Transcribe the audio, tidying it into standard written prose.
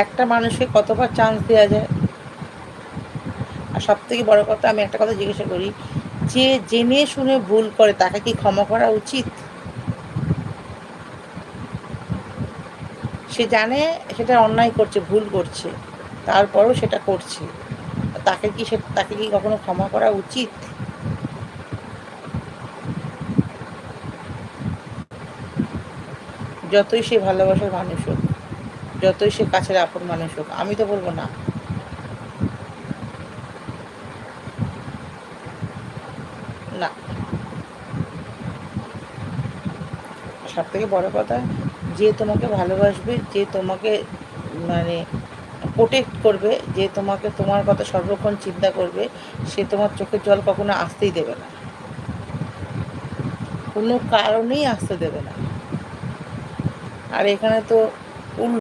একটা মানুষকে কতবার চান্স দেওয়া যায়? আর সবথেকে বড় কথা, আমি একটা কথা জিজ্ঞাসা করি, যে জেনে শুনে ভুল করে তাকে কি ক্ষমা করা উচিত? সে জানে সেটা অন্যায় করছে, ভুল করছে, তারপরও সেটা করছে। তাকে কি কখনো ক্ষমা করা উচিত? যতই সে ভালোবাসার মানুষ হোক, যতই সে কাছের আপন মানুষ হোক, আমি তো বলব না। না, সবথেকে বড় কথা, যে তোমাকে ভালোবাসবে, যে তোমাকে মানে প্রোটেক্ট করবে, যে তোমাকে তোমার কথা সর্বক্ষণ চিন্তা করবে, সে তোমার চোখের জল কখনো আসতেই দেবে না। কোনো কারণেই আসতে দেবে না। আর এখানে তো